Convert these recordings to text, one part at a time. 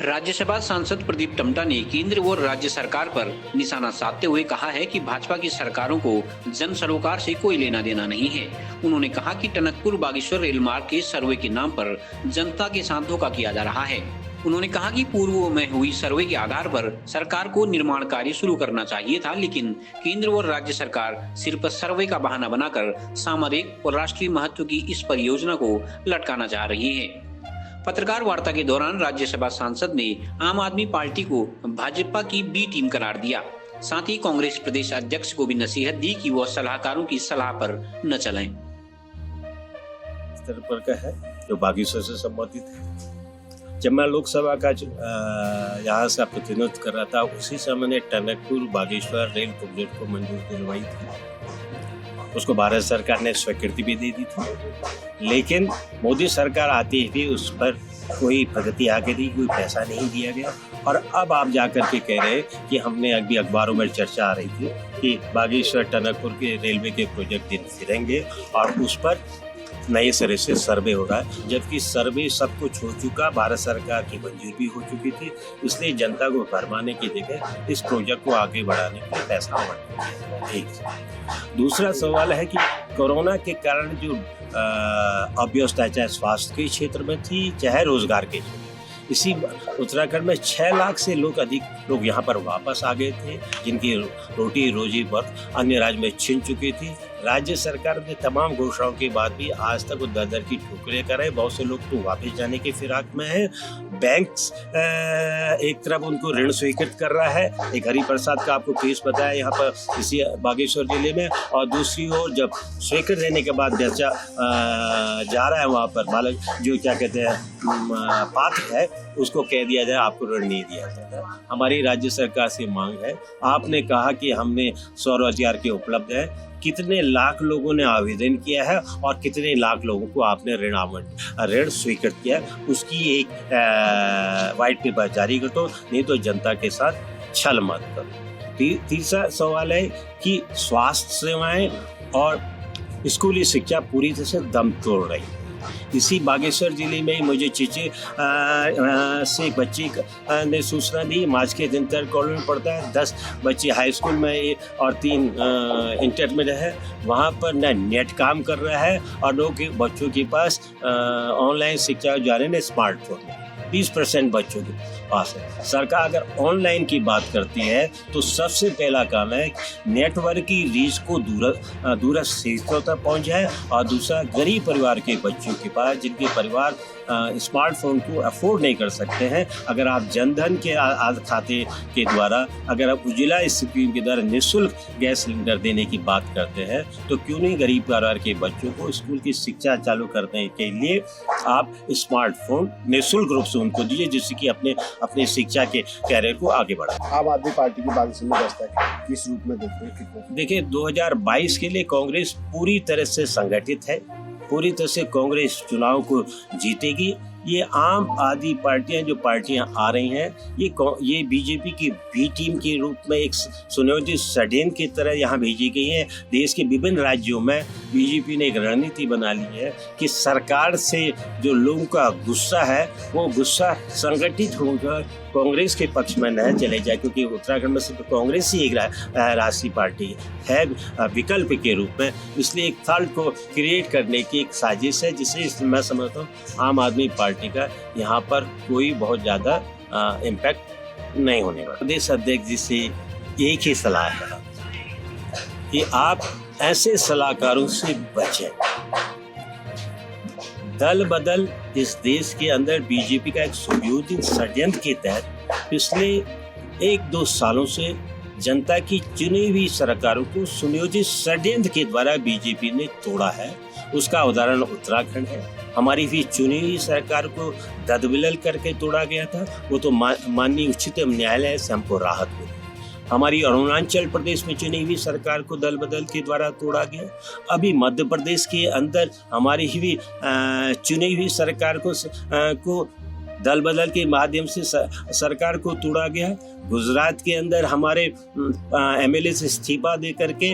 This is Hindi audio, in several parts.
राज्यसभा सांसद प्रदीप टम्टा ने केंद्र व राज्य सरकार पर निशाना साधते हुए कहा है कि भाजपा की सरकारों को जन सरोकार से कोई लेना देना नहीं है। उन्होंने कहा कि टनकपुर बागेश्वर रेल मार्ग के सर्वे के नाम पर जनता के साथ धोखा किया जा रहा है। उन्होंने कहा कि पूर्व में हुई सर्वे के आधार पर सरकार को निर्माण कार्य शुरू करना चाहिए था, लेकिन केंद्र और राज्य सरकार सिर्फ सर्वे का बहाना बनाकर सामरिक और राष्ट्रीय महत्व की इस परियोजना को लटकाना चाह रही है। पत्रकार वार्ता के दौरान राज्यसभा सांसद ने आम आदमी पार्टी को भाजपा की बी टीम करार दिया। साथ ही कांग्रेस प्रदेश अध्यक्ष को भी नसीहत दी कि वो सलाहकारों की सलाह पर न चलें। स्तर पर का है जो बागेश्वर से संबंधित है। जब मैं लोकसभा का यहाँ से प्रतिनिधित्व कर रहा था, उसी समय ने टनकपुर बागेश्वर रेल प्रोजेक्ट को मंजूरी दिलवाई थी। उसको भारत सरकार ने स्वीकृति भी दे दी थी, लेकिन मोदी सरकार आती ही उस पर कोई प्रगति आगे दी, कोई पैसा नहीं दिया गया। और अब आप जाकर के कह रहे हैं कि हमने अभी अखबारों में चर्चा आ रही थी कि बागेश्वर टनकपुर के रेलवे के प्रोजेक्ट दिन फिरेंगे और उस पर नए सिरे से सर्वे हो रहा है, जबकि सर्वे सब कुछ हो चुका, भारत सरकार की मंजूरी भी हो चुकी थी। इसलिए जनता को भरमाने की जगह इस प्रोजेक्ट को आगे बढ़ाने के लिए पैसा बढ़ एक। दूसरा सवाल है कि कोरोना के कारण जो अव्यवस्था चाहे स्वास्थ्य के क्षेत्र में थी, चाहे रोजगार के क्षेत्र, इसी उत्तराखंड में 6 लाख से अधिक लोग यहाँ पर वापस आ गए थे, जिनकी रोटी रोजी पर अन्य राज्य में छिन चुकी थी। राज्य सरकार ने तमाम घोषणाओं के बाद भी आज तक वो दर की ठोकरें कर रहे। बहुत से लोग तो वापस जाने की फिराक में हैं। बैंक एक तरफ उनको ऋण स्वीकृत कर रहा है। एक हरिप्रसाद का आपको केस बताया यहाँ पर इसी बागेश्वर जिले में, और दूसरी ओर जब स्वीकृत रहने के बाद बच्चा जा रहा है वहाँ पर, बालक जो क्या कहते हैं पात्र है, उसको कह दिया जाए आपको ऋण नहीं दिया जाता। हमारी राज्य सरकार से मांग है, आपने कहा कि हमने स्वरोजगार के उपलब्ध है, कितने लाख लोगों ने आवेदन किया है और कितने लाख लोगों को आपने ऋण स्वीकृत किया, उसकी एक व्हाइट पेपर जारी कर दो, नहीं तो जनता के साथ छल मत करो। तीसरा सवाल है कि स्वास्थ्य सेवाएं और स्कूली शिक्षा पूरी तरह से दम तोड़ रही है। इसी बागेश्वर जिले में मुझे चीचे से एक बच्ची ने सूचना दी, मार्च के दिन तक कॉलेज में पढ़ता है, 10 बच्चे हाई स्कूल में और 3 इंटर में है। वहाँ पर न नेट काम कर रहा है और लोगों के बच्चों के पास ऑनलाइन शिक्षा जाने ने स्मार्टफोन है। 20% बच्चों के पास है। सरकार अगर ऑनलाइन की बात करती है तो सबसे पहला काम है नेटवर्क की रीच को दूरस्थ क्षेत्रों तक पहुँच जाए, और दूसरा गरीब परिवार के बच्चों के पास जिनके परिवार स्मार्टफोन को अफोर्ड नहीं कर सकते हैं, अगर आप जनधन के खाते के द्वारा, अगर आप उज्ज्वला स्कीम के द्वारा निःशुल्क गैस सिलेंडर देने की बात करते हैं, तो क्यों नहीं गरीब परिवार के बच्चों को स्कूल की शिक्षा चालू करने के लिए आप स्मार्टफोन निःशुल्क रूप से उनको दीजिए, जिससे कि अपने शिक्षा के कैरियर को आगे बढ़ाए। आम आदमी पार्टी की बागेश्वर में दस्तक किस रूप में देखते हैं? देखिए, 2022 के लिए कांग्रेस पूरी तरह से संगठित है, पूरी तरह से कांग्रेस चुनाव को जीतेगी। ये आम आदमी पार्टियां जो पार्टियां आ रही हैं, ये बीजेपी की बी टीम के रूप में एक सुनियोजित षड्यंत्र की तरह यहाँ भेजी गई हैं। देश के विभिन्न राज्यों में बीजेपी ने एक रणनीति बना ली है कि सरकार से जो लोगों का गुस्सा है, वो गुस्सा संगठित होकर कांग्रेस के पक्ष में न चले जाए, क्योंकि उत्तराखंड में सिर्फ कांग्रेस ही एक राष्ट्रीय पार्टी है विकल्प के रूप में। इसलिए एक थर्ड को क्रिएट करने की एक साजिश है, जिसे मैं समझता हूँ आम आदमी पार्टी का यहाँ पर कोई बहुत ज़्यादा इम्पैक्ट नहीं होने वाला। प्रदेश अध्यक्ष जी से एक ही सलाह है कि आप ऐसे सलाहकारों से बचें। दल बदल इस देश के अंदर बीजेपी का एक सुयोजित षड्यंत्र के तहत पिछले 1-2 सालों से जनता की चुनी हुई सरकारों को सुनियोजित षड्यंत्र के द्वारा बीजेपी ने तोड़ा है। उसका उदाहरण उत्तराखंड है। हमारी भी चुनी हुई सरकार को ददबिलल करके तोड़ा गया था, वो तो माननीय उच्चतम न्यायालय से हमको राहत मिली। हमारी अरुणाचल प्रदेश में चुनी हुई सरकार को दल बदल के द्वारा तोड़ा गया। अभी मध्य प्रदेश के अंदर हमारी भी चुनी हुई सरकार को दल बदल के माध्यम से सरकार को तोड़ा गया। गुजरात के अंदर हमारे एमएलए से इस्तीफा दे करके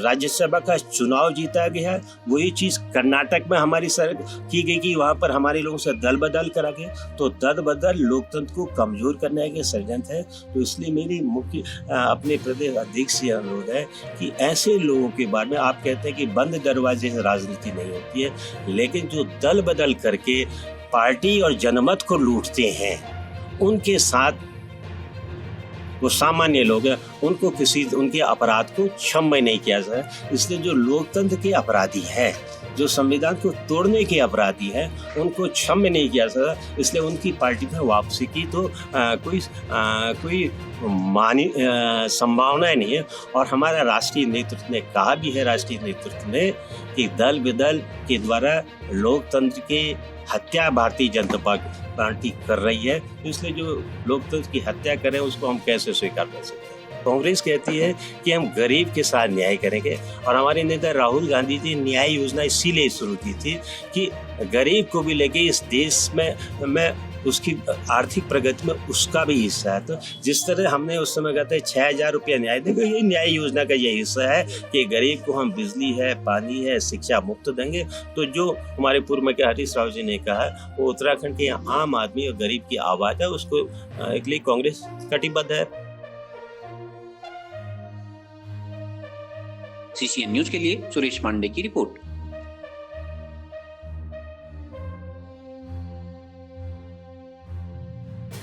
राज्यसभा का चुनाव जीता गया। वही चीज़ कर्नाटक में हमारी की गई कि वहाँ पर हमारे लोगों से दल बदल करा गया। तो दल बदल लोकतंत्र को कमजोर करने के षड्यंत्र है। तो इसलिए मेरी मुख्य अपने प्रदेश अध्यक्ष से अनुरोध है कि ऐसे लोगों के बारे में आप कहते हैं कि बंद दरवाजे से राजनीति नहीं होती है, लेकिन जो दल बदल करके पार्टी और जनमत को लूटते हैं उनके साथ वो सामान्य लोग हैं, उनको उनके अपराध को क्षम्य नहीं किया जाए। इसलिए जो लोकतंत्र के अपराधी हैं, जो संविधान को तोड़ने के अपराधी हैं, उनको क्षम्य नहीं किया जाता। इसलिए उनकी पार्टी में वापसी की तो कोई संभावना नहीं है। और हमारा राष्ट्रीय नेतृत्व ने कहा भी है, राष्ट्रीय नेतृत्व ने, कि दल बदल के द्वारा लोकतंत्र के हत्या भारतीय जनता पार्टी कर रही है। तो इसलिए जो लोकतंत्र की हत्या करें उसको हम कैसे स्वीकार कर सकते हैं। कांग्रेस कहती है कि हम गरीब के साथ न्याय करेंगे, और हमारे नेता राहुल गांधी जी न्याय योजना इसीलिए शुरू की थी कि गरीब को भी लेके इस देश में उसकी आर्थिक प्रगति में उसका भी हिस्सा है। तो जिस तरह हमने उस समय कहते हैं 6,000 रुपया न्याय देंगे, ये न्याय योजना का ये हिस्सा है कि गरीब को हम बिजली है, पानी है, शिक्षा मुफ्त देंगे। तो जो हमारे पूर्व में हरीश राव जी ने कहा, वो उत्तराखंड के आम आदमी और गरीब की आवाज़ है, उसको के लिए कांग्रेस कटिबद्ध है। सीसीएन न्यूज के लिए सुरेश पांडे की रिपोर्ट।